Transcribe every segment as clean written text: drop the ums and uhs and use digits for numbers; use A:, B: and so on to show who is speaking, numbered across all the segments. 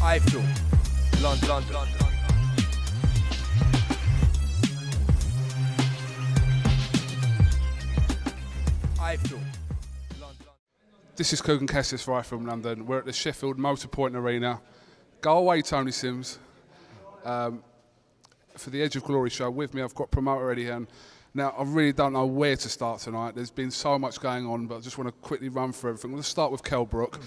A: iFILM, London. iFILM, London.
B: This is Kugan Kessis for iFILM London. We're at the Sheffield Motorpoint Arena. Go away, Tony Sims. For the Edge of Glory show with me, I've got promoter Eddie Hearn. Now, I really don't know where to start tonight. There's been so much going on, but I just want to quickly run through everything. Let's start with Kell Brook.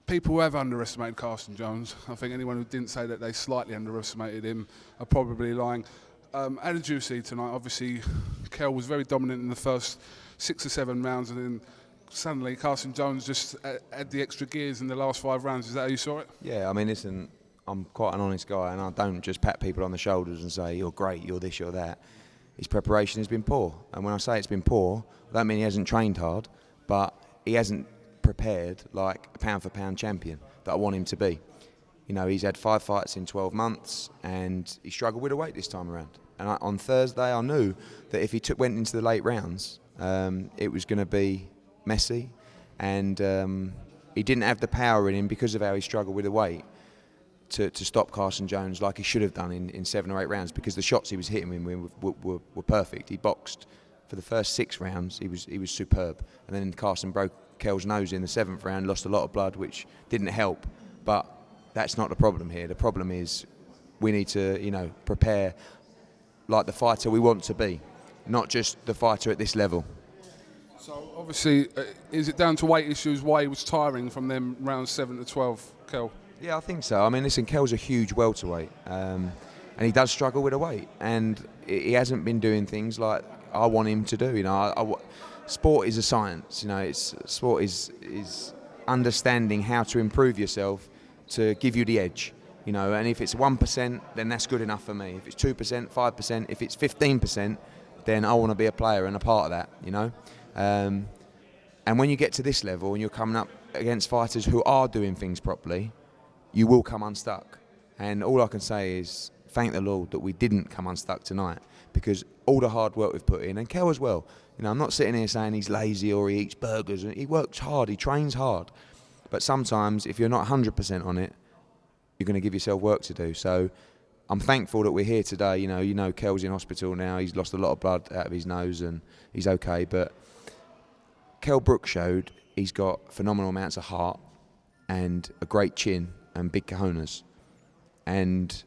B: People who have underestimated Carson Jones, I think anyone who didn't say that they slightly underestimated him are probably lying. How did you see tonight? Obviously, Kell was very dominant in the first 6 or 7 rounds, and then suddenly Carson Jones just had the extra gears in the last 5 rounds. Is that how you saw it?
C: Yeah, I mean, listen, I'm quite an honest guy, and I don't just pat people on the shoulders and say, you're great, you're this, you're that. His preparation has been poor. And when I say it's been poor, I don't mean he hasn't trained hard, but he hasn't prepared like a pound-for-pound champion that I want him to be. You know, he's had 5 fights in 12 months, and he struggled with the weight this time around. And on Thursday, I knew that if he went into the late rounds, it was going to be messy, and he didn't have the power in him because of how he struggled with the weight to stop Carson Jones like he should have done in 7 or 8 rounds, because the shots he was hitting him with were perfect. He boxed for the first 6 rounds, he was superb, and then Carson broke Kell's nose in the 7th round, lost a lot of blood, which didn't help. But that's not the problem here. The problem is we need to, you know, prepare like the fighter we want to be, not just the fighter at this level.
B: So obviously, is it down to weight issues why he was tiring from them rounds 7 to 12, Kell?
C: Yeah, I think so. I mean, listen, Kell's a huge welterweight, and he does struggle with the weight, and he hasn't been doing things like I want him to do. You know, sport is a science. You know, sport is understanding how to improve yourself to give you the edge. You know, and if it's 1%, then that's good enough for me. If it's 2%, 5%, if it's 15%, then I want to be a player and a part of that. You know, and when you get to this level and you're coming up against fighters who are doing things properly, you will come unstuck. And all I can say is thank the Lord that we didn't come unstuck tonight, because all the hard work we've put in, and Kell as well. You know, I'm not sitting here saying he's lazy or he eats burgers. He works hard, he trains hard. But sometimes if you're not 100% on it, you're going to give yourself work to do. So I'm thankful that we're here today. You know, Kell's in hospital now. He's lost a lot of blood out of his nose and he's okay. But Kell Brook showed he's got phenomenal amounts of heart and a great chin and big cojones, and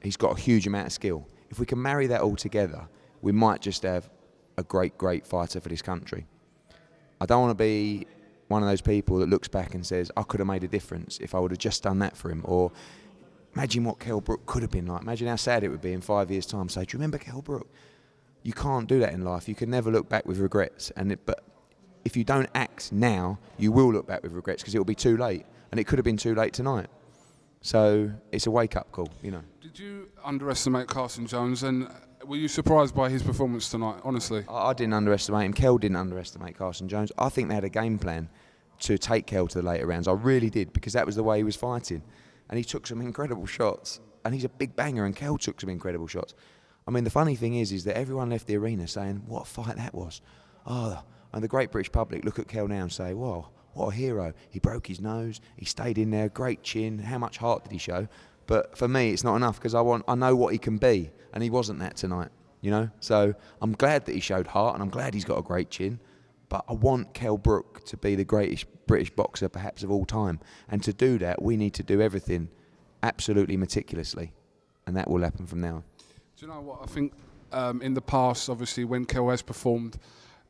C: he's got a huge amount of skill. If we can marry that all together, we might just have a great fighter for this country. I don't want to be one of those people that looks back and says, I could have made a difference if I would have just done that for him, or imagine what Kell Brook could have been like. Imagine how sad it would be in 5 years' time. Say, do you remember Kell Brook? You can't do that in life. You can never look back with regrets. But if you don't act now, you will look back with regrets, because it will be too late. And it could have been too late tonight. So it's a wake-up call, you know.
B: Did you underestimate Carson Jones, and were you surprised by his performance tonight, honestly?
C: I didn't underestimate him. Kell didn't underestimate Carson Jones. I think they had a game plan to take Kell to the later rounds. I really did, because that was the way he was fighting. And he took some incredible shots. And he's a big banger, and Kell took some incredible shots. I mean, the funny thing is that everyone left the arena saying, what a fight that was. Oh, and the great British public look at Kell now and say, wow, what a hero. He broke his nose, he stayed in there, great chin, how much heart did he show? But for me, it's not enough, because I know what he can be, and he wasn't that tonight, you know? So I'm glad that he showed heart, and I'm glad he's got a great chin, but I want Kell Brook to be the greatest British boxer perhaps of all time. And to do that, we need to do everything absolutely meticulously, and that will happen from now on.
B: Do you know what? I think in the past, obviously, when Kell has performed,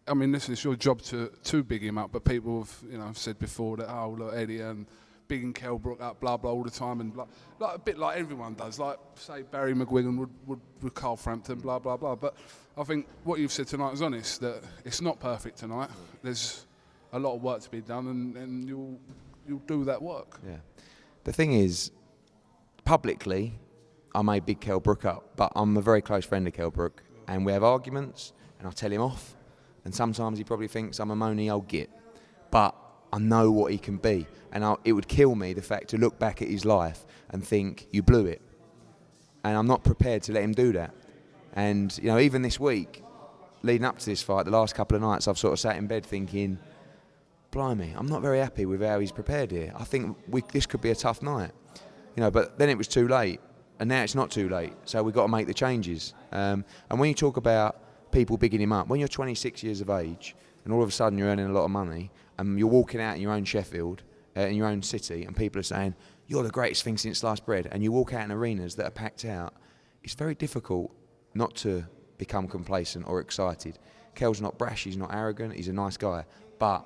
B: I mean, listen, it's your job to big him up, but people have, you know, said before that, oh, look, Eddie, bigging Kell Brook up, blah, blah, all the time, and blah, like a bit like everyone does, like, say, Barry McGuigan would with Carl Frampton, blah, blah, blah. But I think what you've said tonight is honest, that it's not perfect tonight. There's a lot of work to be done, and you'll do that work.
C: Yeah. The thing is, publicly, I may big Kell Brook up, but I'm a very close friend of Kell Brook, and we have arguments, and I tell him off. And sometimes he probably thinks I'm a moany old git. But I know what he can be. And it would kill me, the fact to look back at his life and think, you blew it. And I'm not prepared to let him do that. And, you know, even this week, leading up to this fight, the last couple of nights, I've sort of sat in bed thinking, blimey, I'm not very happy with how he's prepared here. I think this could be a tough night. But then it was too late, and now it's not too late, so we've got to make the changes. And when you talk about people bigging him up, when you're 26 years of age, and all of a sudden you're earning a lot of money, and you're walking out in your own Sheffield, in your own city, and people are saying, you're the greatest thing since sliced bread, and you walk out in arenas that are packed out, it's very difficult not to become complacent or excited. Kell's not brash, he's not arrogant, he's a nice guy, but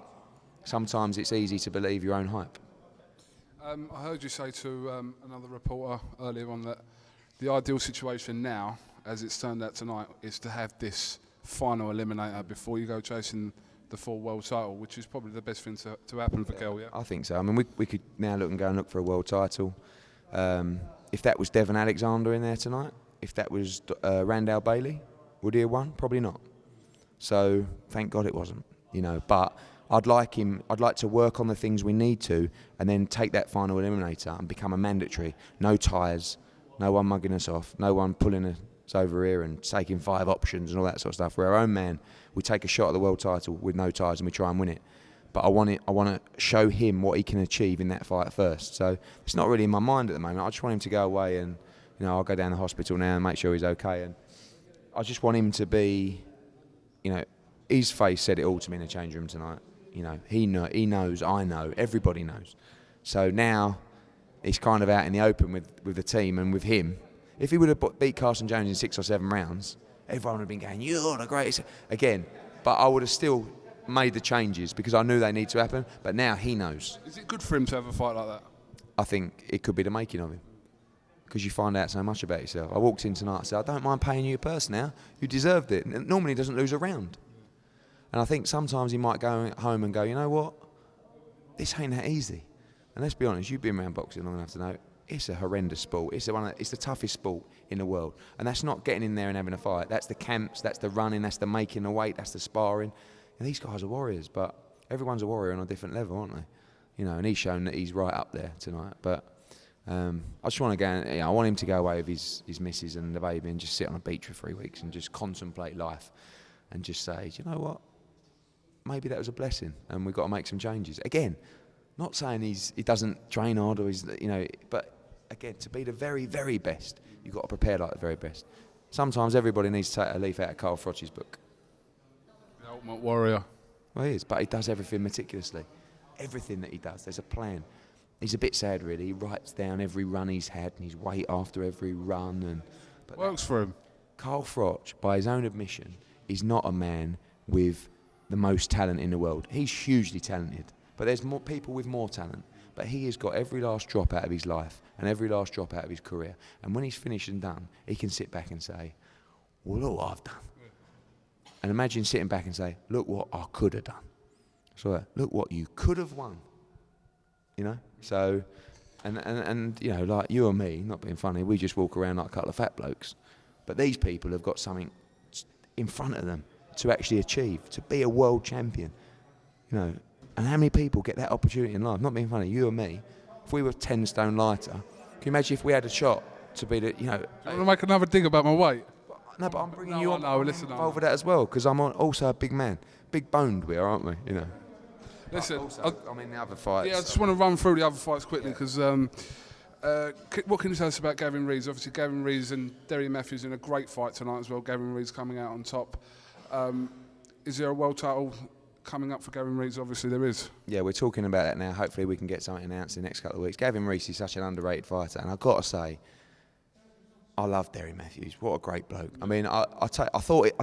C: sometimes it's easy to believe your own hype.
B: I heard you say to another reporter earlier on that the ideal situation now, as it's turned out tonight, is to have this final eliminator before you go chasing the full world title, which is probably the best thing to happen for Kell, yeah?
C: I think so. I mean, we could now look and go and look for a world title. If that was Devon Alexander in there tonight, if that was Randall Bailey, would he have won? Probably not. So thank God it wasn't, but I'd like to work on the things we need to, and then take that final eliminator and become a mandatory. No ties, no one mugging us off, no one pulling us over here and taking 5 options and all that sort of stuff. We're our own man. We take a shot at the world title with no ties and we try and win it. But I want to show him what he can achieve in that fight first. So it's not really in my mind at the moment. I just want him to go away and, I'll go down to the hospital now and make sure he's okay. And I just want him to be, his face said it all to me in the change room tonight. He knows, I know, everybody knows. So now he's kind of out in the open with the team and with him. If he would have beat Carson Jones in 6 or 7 rounds, everyone would have been going, you're the greatest. Again, but I would have still made the changes because I knew they need to happen. But now he knows.
B: Is it good for him to have a fight like that?
C: I think it could be the making of him. Because you find out so much about yourself. I walked in tonight and said, I don't mind paying you a purse now. You deserved it. And normally he doesn't lose a round. And I think sometimes he might go home and go, you know what? This ain't that easy. And let's be honest, you've been around boxing long enough to know it's a horrendous sport. It's the toughest sport in the world. And that's not getting in there and having a fight. That's the camps, that's the running, that's the making the weight, that's the sparring. And these guys are warriors, but everyone's a warrior on a different level, aren't they? And he's shown that he's right up there tonight. But I just want to go and, I want him to go away with his missus and the baby and just sit on a beach for 3 weeks and just contemplate life and just say, do you know what? Maybe that was a blessing and we've got to make some changes. Again, not saying he doesn't train hard or but again, to be the very, very best, you've got to prepare like the very best. Sometimes everybody needs to take a leaf out of Carl Froch's book.
B: The ultimate warrior.
C: Well, he is, but he does everything meticulously. Everything that he does, there's a plan. He's a bit sad, really. He writes down every run he's had and his weight after every run. But
B: works for him.
C: Carl Froch, by his own admission, is not a man with the most talent in the world. He's hugely talented, but there's more people with more talent. But he has got every last drop out of his life and every last drop out of his career. And when he's finished and done, he can sit back and say, well, look what I've done. And imagine sitting back and say, look what I could have done. So look what you could have won. So, and like you and me, not being funny, we just walk around like a couple of fat blokes. But these people have got something in front of them to actually achieve, to be a world champion. And how many people get that opportunity in life? Not being funny, you and me, if we were 10 stone lighter, can you imagine if we had a shot to be the,
B: Do you want to make another dig about my weight?
C: No, but I'm bringing you on.
B: Listen,
C: involved with that as well, because I'm also a big man. Big boned we are, aren't we?
B: Listen,
C: I mean the other fights.
B: Yeah, I just want to run through the other fights quickly because what can you tell us about Gavin Rees? Obviously, Gavin Rees and Derry Matthews in a great fight tonight as well. Gavin Rees coming out on top. Is there a world title coming up for Gavin Rees? Obviously, there is. Yeah, we're talking about that now. Hopefully, we can get something announced in the next couple of weeks. Gavin Rees is such an underrated fighter, and I've got to say, I love Derry Matthews. What a great bloke. I mean, I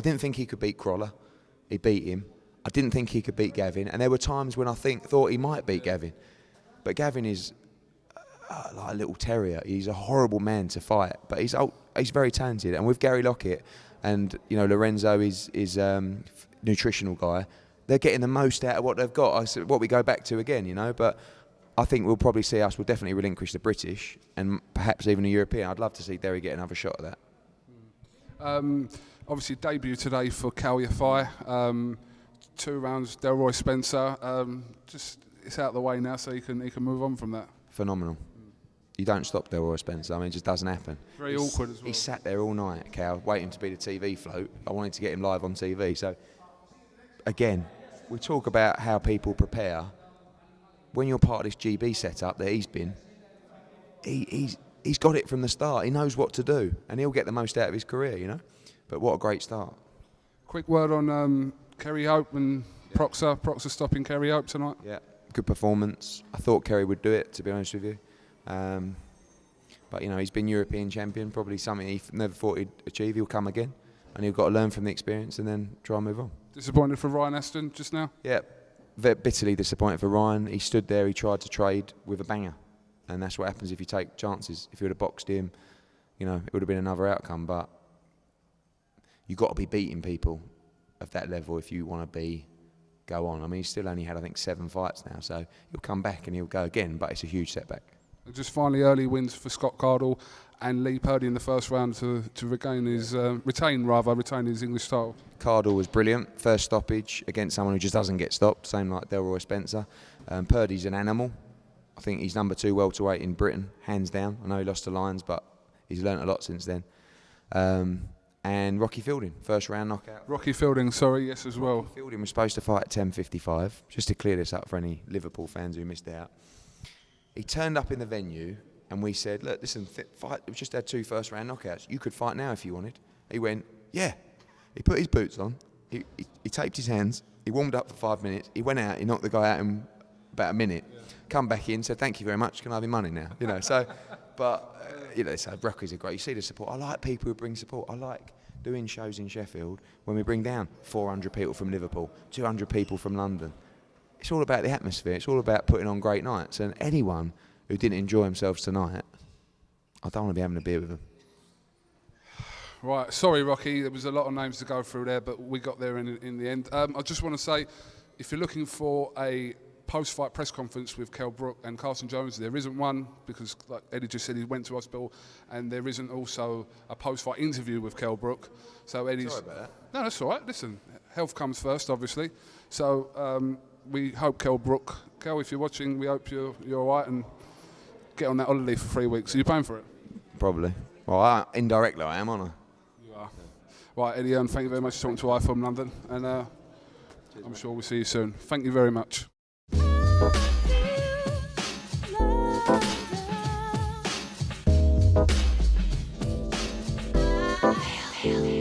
B: didn't think he could beat Crawler. He beat him. I didn't think he could beat Gavin, and there were times when I thought he might beat Gavin. But Gavin is like a little terrier. He's a horrible man to fight, but he's very talented. And with Gary Lockett and Lorenzo is nutritional guy, they're getting the most out of what they've got. What we go back to again, But I think we'll probably see we'll definitely relinquish the British and perhaps even a European. I'd love to see Derry get another shot at that. Obviously, debut today for Kell Yafai. 2 rounds, Delroy Spencer. It's out of the way now, so he can move on from that.
C: Phenomenal. You don't stop Delroy Spencer. I mean, it just doesn't happen.
B: Very awkward as well.
C: He sat there all night, Cal, waiting to be the TV float. I wanted to get him live on TV. So, again, we talk about how people prepare. when you're part of this GB setup that he's been, he's got it from the start. He knows what to do, and he'll get the most out of his career, you know. But what a great start.
B: Quick word on Kerry Hope and Proxer. Proxer stopping Kerry Hope tonight.
C: Yeah, good performance. I thought Kerry would do it, to be honest with you. But you know, he's been European champion, probably something he never thought he'd achieve. He'll come again, and he'll got to learn from the experience and then try and move on.
B: Disappointed for Ryan Aston just now?
C: Yeah, bitterly disappointed for Ryan. He stood there, he tried to trade with a banger, and that's what happens if you take chances. If you would have boxed him, you know, it would have been another outcome. But you've got to be beating people of that level if you want to go on. I mean, he's still only had, I think, 7 fights now, so he'll come back and he'll go again, but it's a huge setback.
B: Just finally, early wins for Scott Cardle and Lee Purdy in the first round to retain his English title.
C: Cardle was brilliant. First stoppage against someone who just doesn't get stopped, same like Delroy Spencer. Purdy's an animal. I think he's number 2 welterweight in Britain, hands down. I know he lost to Lyons, but he's learnt a lot since then. And Rocky Fielding, first round knockout.
B: Rocky Fielding, sorry, yes, as well.
C: Rocky Fielding was supposed to fight at 10:55. Just to clear this up for any Liverpool fans who missed out. He turned up in the venue and we said, look, listen, fight. We've just had 2 first round knockouts. You could fight now if you wanted. He went, yeah. He put his boots on. He taped his hands. He warmed up for 5 minutes. He went out. He knocked the guy out in about a minute. Yeah. Come back in, said, thank you very much. Can I have your money now? You know, so, but, you know, so Rockies are great. You see the support. I like people who bring support. I like doing shows in Sheffield when we bring down 400 people from Liverpool, 200 people from London. It's all about the atmosphere. It's all about putting on great nights. And anyone who didn't enjoy themselves tonight, I don't want to be having a beer with them.
B: Right, sorry, Rocky. There was a lot of names to go through there, but we got there in the end. I just want to say, if you're looking for a post-fight press conference with Kell Brook and Carson Jones, there isn't one because, like Eddie just said, he went to hospital, and there isn't also a post-fight interview with Kell Brook. So Eddie's.
C: Sorry about that.
B: No, that's all right. Listen, health comes first, obviously. So we hope Kell Brook. Kell, if you're watching, we hope you're all right and get on that holiday for 3 weeks. Are you paying for it?
C: Probably. Well, indirectly I am, aren't I?
B: You are. Right, Eddie, thank you very much for talking to iFILM London, and I'm sure we'll see you soon. Thank you very much.
D: London.